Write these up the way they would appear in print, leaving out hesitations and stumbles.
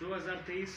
2023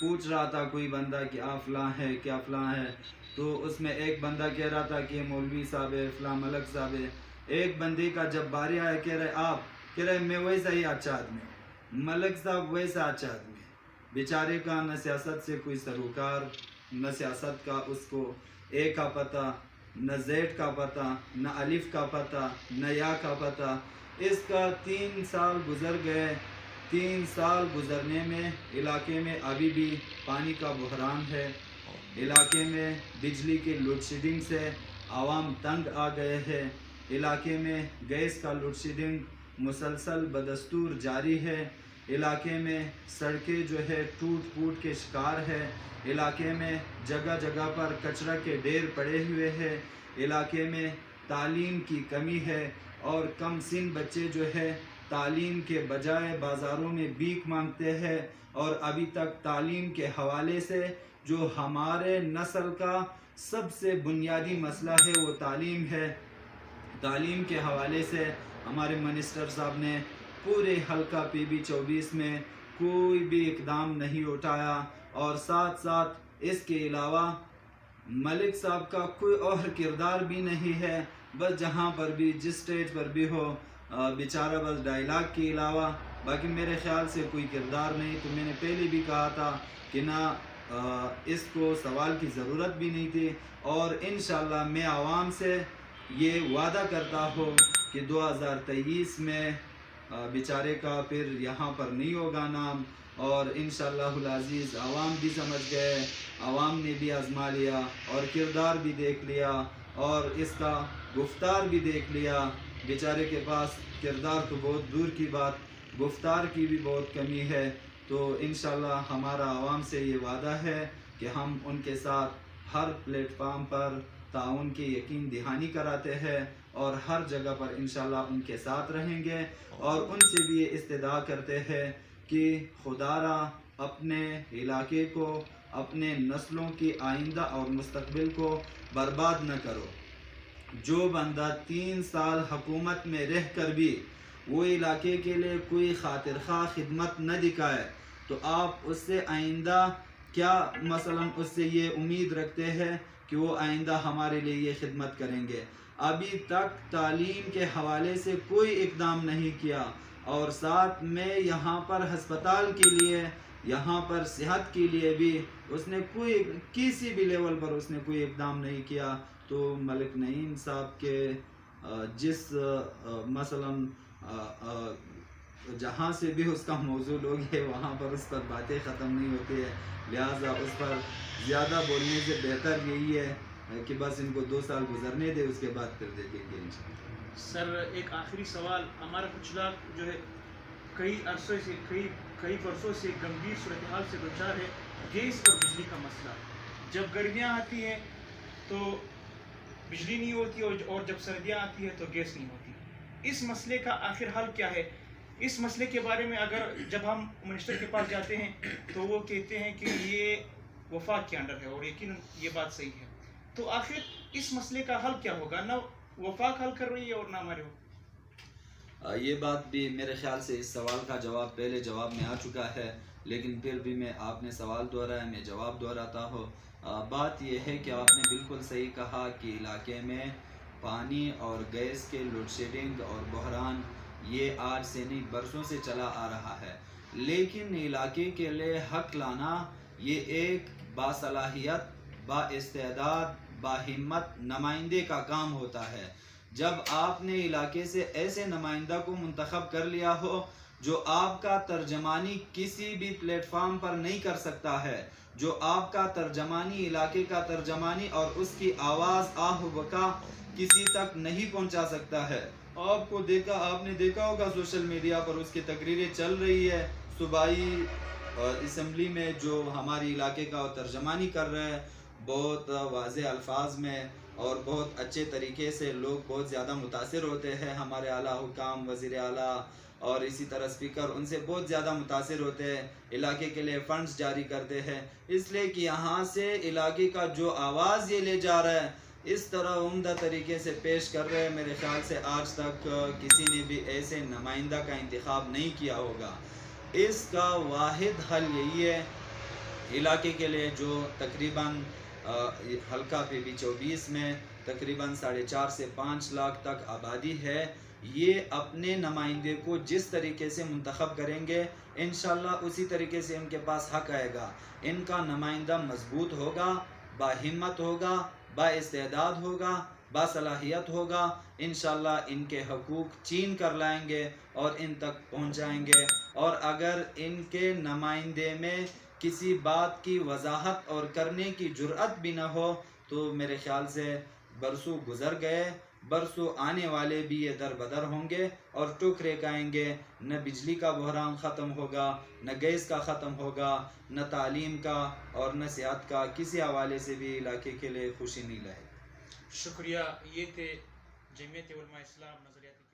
پوچھ رہا تھا کوئی بندہ کہ آپ فلاں ہے کیا فلاں ہے، تو اس میں ایک بندہ کہہ رہا تھا کہ یہ مولوی صاحب ہے، فلاں ملک صاحب ہے۔ ایک بندے کا جب باری آیا کہہ رہے آپ، کہہ رہے میں ویسا ہی اچھا آدمی ہوں، ملک صاحب ویسا اچھا آدمی ہے، بیچارے کا نہ سیاست سے کوئی سروکار، نہ سیاست کا اس کو اے کا پتہ، نہ زیڈ کا پتہ، نہ الف کا پتہ، نہ یا کا پتہ۔ اس کا 3 سال گزر گئے، 3 سال گزرنے میں علاقے میں ابھی بھی پانی کا بحران ہے، علاقے میں بجلی کے لوڈ شیڈنگ سے عوام تنگ آ گئے ہیں، علاقے میں گیس کا لوڈ شیڈنگ مسلسل بدستور جاری ہے، علاقے میں سڑکیں جو ہے ٹوٹ پھوٹ کے شکار ہے، علاقے میں جگہ جگہ پر کچرا کے ڈھیر پڑے ہوئے ہیں، علاقے میں تعلیم کی کمی ہے اور کم سن بچے جو ہے تعلیم کے بجائے بازاروں میں بھیک مانگتے ہیں، اور ابھی تک تعلیم کے حوالے سے جو ہمارے نسل کا سب سے بنیادی مسئلہ ہے وہ تعلیم ہے۔ تعلیم کے حوالے سے ہمارے منسٹر صاحب نے پورے حلقہ PB 24 میں کوئی بھی اقدام نہیں اٹھایا، اور ساتھ ساتھ اس کے علاوہ ملک صاحب کا کوئی اور کردار بھی نہیں ہے، بس جہاں پر بھی جس سٹیج پر بھی ہو بیچارہ بس ڈائلاگ کے علاوہ باقی میرے خیال سے کوئی کردار نہیں۔ تو میں نے پہلے بھی کہا تھا کہ نہ اس کو سوال کی ضرورت بھی نہیں تھی، اور انشاءاللہ میں عوام سے یہ وعدہ کرتا ہوں کہ 2023 میں بیچارے کا پھر یہاں پر نہیں ہوگا نام، اور انشاءاللہ العزیز عوام بھی سمجھ گئے، عوام نے بھی آزما لیا اور کردار بھی دیکھ لیا اور اس کا گفتار بھی دیکھ لیا۔ بیچارے کے پاس کردار تو بہت دور کی بات، گفتار کی بھی بہت کمی ہے۔ تو انشاءاللہ ہمارا عوام سے یہ وعدہ ہے کہ ہم ان کے ساتھ ہر پلیٹ فارم پر تعاون کی یقین دہانی کراتے ہیں، اور ہر جگہ پر انشاءاللہ ان کے ساتھ رہیں گے، اور ان سے بھی یہ استدعا کرتے ہیں کہ خدا را اپنے علاقے کو، اپنے نسلوں کی آئندہ اور مستقبل کو برباد نہ کرو۔ جو بندہ 3 سال حکومت میں رہ کر بھی وہ علاقے کے لیے کوئی خاطر خواہ خدمت نہ دکھائے، تو آپ اس سے آئندہ کیا مثلا اس سے یہ امید رکھتے ہیں کہ وہ آئندہ ہمارے لیے یہ خدمت کریں گے؟ ابھی تک تعلیم کے حوالے سے کوئی اقدام نہیں کیا، اور ساتھ میں یہاں پر ہسپتال کے لیے، یہاں پر صحت کے لیے بھی اس نے کوئی کسی بھی لیول پر اس نے کوئی اقدام نہیں کیا۔ تو ملک نعیم صاحب کے جس مثلا جہاں سے بھی اس کا موضوع لوگ ہے وہاں پر اس پر باتیں ختم نہیں ہوتی ہے، لہٰذا اس پر زیادہ بولنے سے بہتر یہی ہے کہ بس ان کو 2 سال گزرنے دے، اس کے بعد پھر دیکھیں گے انشاءاللہ۔ سر ایک آخری سوال، ہمارا کچھ لوگ جو ہے کئی برسوں سے گمبھیر صورتحال سے دوچار ہے، گیس اور بجلی کا مسئلہ۔ جب گرمیاں آتی ہیں تو بجلی نہیں ہوتی، اور جب سردیاں آتی ہیں تو گیس نہیں ہوتی۔ اس مسئلے کا آخر حل کیا ہے؟ اس مسئلے کے بارے میں اگر جب ہم منسٹر کے پاس جاتے ہیں تو وہ کہتے ہیں کہ یہ وفاق کے انڈر ہے، اور یقیناً یہ بات صحیح ہے، تو آخر اس مسئلے کا حل کیا ہوگا؟ نہ وفاق حل کر رہی ہے اور نہ ہمارے ہو۔ یہ بات بھی میرے خیال سے اس سوال کا جواب پہلے جواب میں آ چکا ہے، لیکن پھر بھی میں آپ نے سوال دہرایا، میں جواب دہراتا ہوں۔ بات یہ ہے کہ آپ نے بالکل صحیح کہا کہ علاقے میں پانی اور گیس کے لوڈ شیڈنگ اور بحران یہ آج سے نہیں برسوں سے چلا آ رہا ہے، لیکن علاقے کے لیے حق لانا یہ ایک باصلاحیت، با استعداد، باہمت نمائندے کا کام ہوتا ہے۔ جب آپ نے علاقے سے ایسے نمائندہ کو منتخب کر لیا ہو جو آپ کا ترجمانی کسی بھی پلیٹ فارم پر نہیں کر سکتا ہے، جو آپ کا ترجمانی، علاقے کا ترجمانی اور اس کی آواز آہ بکا کسی تک نہیں پہنچا سکتا ہے۔ آپ نے دیکھا ہوگا سوشل میڈیا پر اس کی تقریریں چل رہی ہے، صوبائی اسمبلی میں جو ہماری علاقے کا ترجمانی کر رہے ہیں، بہت واضح الفاظ میں اور بہت اچھے طریقے سے، لوگ بہت زیادہ متاثر ہوتے ہیں، ہمارے اعلیٰ حکام، وزیر اعلیٰ اور اسی طرح اسپیکر ان سے بہت زیادہ متاثر ہوتے ہیں، علاقے کے لیے فنڈز جاری کرتے ہیں، اس لیے کہ یہاں سے علاقے کا جو آواز یہ لے جا رہا ہے اس طرح عمدہ طریقے سے پیش کر رہے ہیں۔ میرے خیال سے آج تک کسی نے بھی ایسے نمائندہ کا انتخاب نہیں کیا ہوگا۔ اس کا واحد حل یہی ہے علاقے کے لیے جو تقریباً حلقہ پی بی 24 میں تقریباً 4.5 سے 5 لاکھ تک آبادی ہے، یہ اپنے نمائندے کو جس طریقے سے منتخب کریں گے انشاءاللہ اسی طریقے سے ان کے پاس حق آئے گا. ان کا نمائندہ مضبوط ہوگا، باہمت ہوگا، با استعداد ہوگا، باصلاحیت ہوگا. انشاءاللہ ان کے حقوق چین کر لائیں گے اور ان تک پہنچائیں گے. اور اگر ان کے نمائندے میں کسی بات کی وضاحت اور کرنے کی جرأت بھی نہ ہو تو میرے خیال سے برسوں گزر گئے، برسوں آنے والے بھی یہ در بدر ہوں گے اور ٹوکرے کھائیں گے. نہ بجلی کا بحران ختم ہوگا، نہ گیس کا ختم ہوگا، نہ تعلیم کا اور نہ صحت کا، کسی حوالے سے بھی علاقے کے لیے خوشی نہیں لائے. شکریہ. یہ تھے جمعیت علماء اسلام نظریاتی